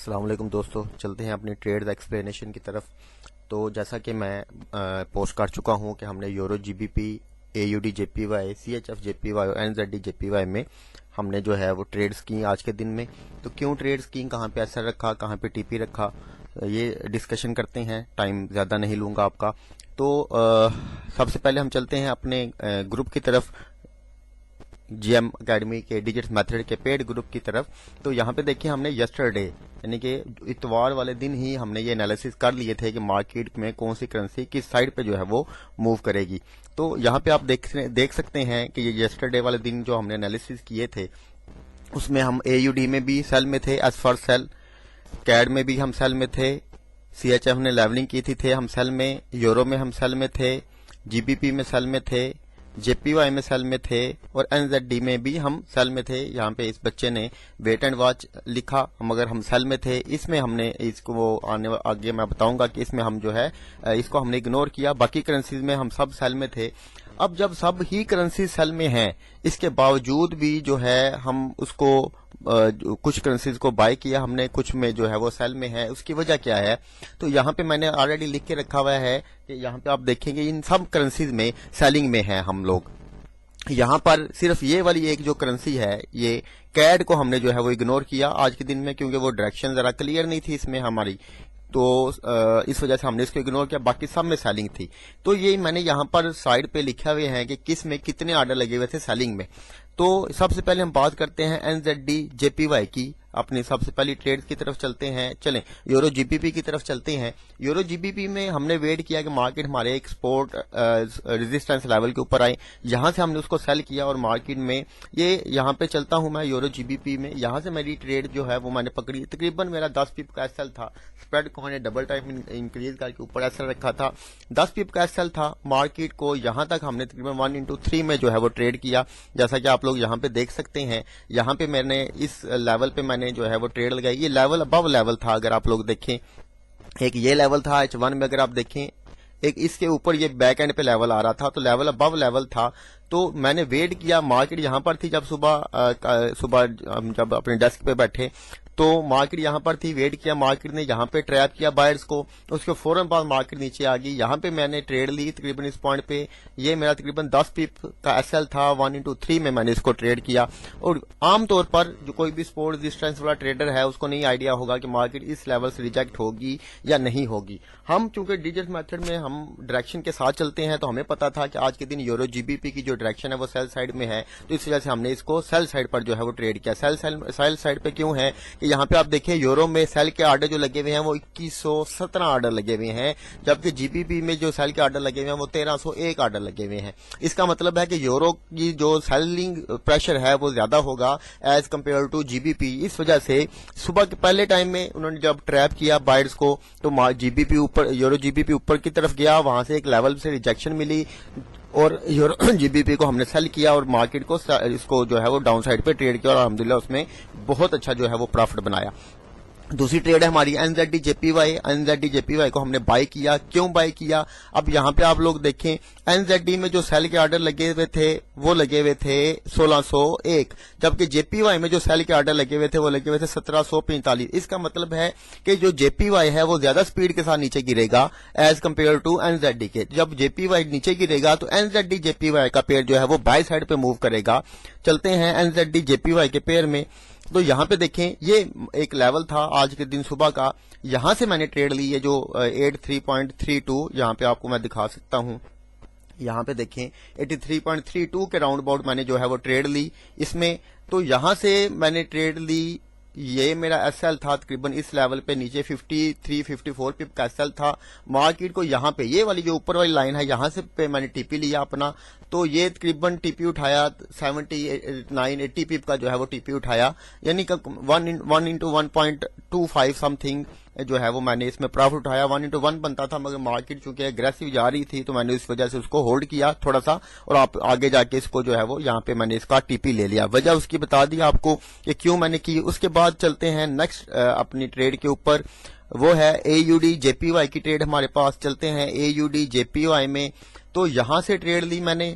السلام علیکم دوستو، چلتے ہیں اپنی ٹریڈ ایکسپلینیشن کی طرف۔ تو جیسا کہ میں پوسٹ کر چکا ہوں کہ ہم نے یورو جی بی پی، اے U D J P Y, C H F جے پی وائی اور N Z D J P Y میں ہم نے جو ہے وہ ٹریڈز کی آج کے دن میں۔ تو کیوں ٹریڈز کی، کہاں پہ ایسر رکھا، کہاں پہ ٹی پی رکھا، یہ ڈسکشن کرتے ہیں۔ ٹائم زیادہ نہیں لوں گا آپ کا۔ تو سب سے پہلے ہم چلتے ہیں اپنے گروپ کی طرف، جی ایم اکیڈمی کے ڈیجٹس میتھڈ کے پیڈ گروپ کی طرف۔ تو یہاں پہ دیکھیں ہم نے یسٹرڈے یعنی کہ اتوار والے دن ہی ہم نے یہ انالیسس کر لیے تھے کہ مارکیٹ میں کون سی کرنسی کس سائڈ پہ جو ہے وہ موو کرے گی۔ تو یہاں پہ آپ دیکھ سکتے ہیں کہ یہ یسٹرڈے والے دن جو ہم نے انالیسس کیے تھے اس میں ہم اے یو ڈی میں بھی سیل میں تھے ایز فار سیل، کیڈ میں بھی ہم سیل میں تھے، سی ایچ ایف نے لیولنگ کی تھی ہم سیل میں، یورو میں ہم سیل میں تھے، جی بی پی میں سیل میں تھے، جے پی وائی میں سیل میں تھے اور این زیڈ ڈی میں بھی ہم سیل میں تھے۔ یہاں پہ اس بچے نے ویٹ اینڈ واچ لکھا، مگر ہم سیل میں تھے۔ اس میں ہم نے اس کو آگے میں بتاؤں گا کہ اس میں ہم جو ہے اس کو ہم نے اگنور کیا، باقی کرنسیز میں ہم سب سیل میں تھے۔ اب جب سب ہی کرنسی سیل میں ہیں، اس کے باوجود بھی جو ہے ہم اس کو کچھ کرنسیز کو بائی کیا ہم نے، کچھ میں جو ہے وہ سیل میں ہے۔ اس کی وجہ کیا ہے؟ تو یہاں پہ میں نے آلریڈی لکھ کے رکھا ہوا ہے کہ یہاں پہ آپ دیکھیں گے ان سب کرنسیز میں سیلنگ میں ہیں ہم لوگ۔ یہاں پر صرف یہ والی ایک جو کرنسی ہے، یہ کیڈ کو ہم نے جو ہے وہ اگنور کیا آج کے دن میں، کیونکہ وہ ڈائریکشن ذرا کلیئر نہیں تھی اس میں ہماری، تو اس وجہ سے ہم نے اس کو اگنور کیا، باقی سب میں سیلنگ تھی۔ تو یہ میں نے یہاں پر سائڈ پہ لکھا ہوئے ہیں کہ کس میں کتنے آرڈر لگے ہوئے تھے سیلنگ میں۔ تو سب سے پہلے ہم بات کرتے ہیں N Z D J P Y کی، اپنی سب سے پہلی ٹریڈ کی طرف چلتے ہیں۔ چلیں یورو جی بی پی کی طرف چلتے ہیں۔ یورو جی بی پی میں ہم نے ویٹ کیا کہ مارکیٹ ہمارے ایک سپورٹ ریزسٹنس لیول کے اوپر آئے، یہاں سے ہم نے اس کو سیل کیا اور مارکیٹ میں یہ یہاں پہ چلتا ہوں میں یورو جی بی پی میں، یہاں سے میری ٹریڈ جو ہے وہ میں نے پکڑی، تقریباً میرا 10 پپ کا ایس ایل تھا، اسپریڈ کو میں نے ڈبل ٹائم انکریز کر کے اوپر ایس ایل رکھا تھا، 10 پپ کا ایس ایل تھا۔ مارکیٹ کو یہاں تک ہم نے تقریباً 1/3 میں جو ہے وہ ٹریڈ کیا، جیسا کہ آپ لوگ یہاں پہ دیکھ سکتے ہیں۔ یہاں پہ میں نے اس لیول پہ میں نے جو ہے وہ ٹریڈ لگائی، یہ لیول ابو لیول تھا، اگر آپ لوگ دیکھیں ایک یہ لیول تھا H1 میں، اگر آپ دیکھیں ایک اس کے اوپر یہ بیک اینڈ پہ لیول آ رہا تھا، تو لیول ابو لیول تھا۔ تو میں نے ویٹ کیا، مارکیٹ یہاں پر تھی جب صبح جب اپنے ڈیسک پہ بیٹھے تو مارکیٹ یہاں پر تھی، ویٹ کیا، مارکیٹ نے یہاں پہ ٹریپ کیا بائرز کو، اس کے فوراً بعد مارکیٹ نیچے آ گئی، یہاں پہ میں نے ٹریڈ لی تقریباً اس پوائنٹ پہ، یہ میرا تقریباً 10 پپ کا ایس ایل تھا، 1/3 میں نے اس کو ٹریڈ کیا۔ اور عام طور پر جو کوئی بھی سپورٹ ریزسٹنس والا ٹریڈر ہے اس کو نہیں آئیڈیا ہوگا کہ مارکیٹ اس لیول سے ریجیکٹ ہوگی یا نہیں ہوگی۔ ہم چونکہ ڈیجٹ میتھڈ میں ہم ڈائریکشن کے ساتھ چلتے ہیں، تو ہمیں پتا تھا کہ آج کے دن یورو جی بی پی کی جو ڈائریکشن ہے وہ سیل سائڈ میں ہے، تو اس وجہ سے ہم نے اس کو سیل سائڈ پر جو ہے وہ ٹریڈ کیا۔ سیل سائڈ پہ کیوں ہے کہ یہاں پہ آپ دیکھیں یورو میں سیل کے آرڈر جو لگے ہوئے ہیں وہ 2117 آرڈر لگے ہوئے ہیں، جبکہ جی بی پی میں جو سیل کے آرڈر لگے ہوئے ہیں وہ 1301 آرڈر لگے ہوئے ہیں۔ اس کا مطلب ہے کہ یورو کی جو سیلنگ پریشر ہے وہ زیادہ ہوگا as compare to G B P. اس وجہ سے صبح کے پہلے ٹائم میں انہوں نے جب ٹریپ کیا بائرز کو، تو جی بی پی اوپر، یورو جی بی پی اوپر کی طرف گیا، وہاں سے ایک لیول سے ریجیکشن ملی اور یورو جی بی پی کو ہم نے سیل کیا اور مارکیٹ کو اس کو جو ہے وہ ڈاؤن سائڈ پہ ٹریڈ کیا اور الحمدللہ اس میں بہت اچھا جو ہے وہ پروفٹ بنایا۔ دوسری ٹریڈ ہے ہماری N Z D J P Y. N Z D J P Y کو ہم نے بائی کیا، کیوں بائی کیا؟ اب یہاں پہ آپ لوگ دیکھیں این زیڈ ڈی میں جو سیل کے آرڈر لگے ہوئے تھے وہ لگے ہوئے تھے 1601، جبکہ جے پی وائی میں جو سیل کے آرڈر لگے ہوئے تھے وہ لگے ہوئے تھے 1745۔ اس کا مطلب ہے کہ جو جے پی وائی ہے وہ زیادہ سپیڈ کے ساتھ نیچے گرے گا as compare to N Z D کے۔ جب جے پی وائی نیچے گرے گا تو N Z D J P Y کا پیئر جو ہے وہ بائی سائڈ پہ موو کرے گا۔ چلتے ہیں N Z D J P Y کے پیئر میں۔ تو یہاں پہ دیکھیں یہ ایک لیول تھا آج کے دن صبح کا، یہاں سے میں نے ٹریڈ لی ہے جو 83.32، یہاں پہ آپ کو میں دکھا سکتا ہوں، یہاں پہ دیکھیں 83.32 کے راؤنڈ اباؤٹ میں نے جو ہے وہ ٹریڈ لی اس میں۔ تو یہاں سے میں نے ٹریڈ لی، یہ میرا ایس ایل تھا تقریباً اس لیول پہ نیچے 53-54 پپ کا ایس ایل تھا۔ مارکیٹ کو یہاں پہ یہ والی جو اوپر والی لائن ہے یہاں سے پہ میں نے ٹی پی لیا اپنا، تو یہ تقریباً ٹی پی اٹھایا 79-80 پپ کا جو ہے وہ ٹی پی اٹھایا، یعنی کہ 1/1.25 سم تھنگ جو ہے وہ میں نے اس میں پروفٹ اٹھایا۔ 1/1 بنتا تھا، مگر مارکیٹ چونکہ اگریسو جا رہی تھی تو میں نے اس وجہ سے اس کو ہولڈ کیا تھوڑا سا، اور آپ آگے جا کے اس کو جو ہے وہ یہاں پہ میں نے اس کا ٹی پی لے لیا۔ وجہ اس کی بتا دی آپ کو کہ کیوں میں نے کی۔ اس کے بعد چلتے ہیں نیکسٹ اپنی ٹریڈ کے اوپر، وہ ہے اے U D J P Y کی ٹریڈ ہمارے پاس۔ چلتے ہیں اے U D J P Y میں، تو یہاں سے ٹریڈ لی میں نے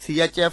CHF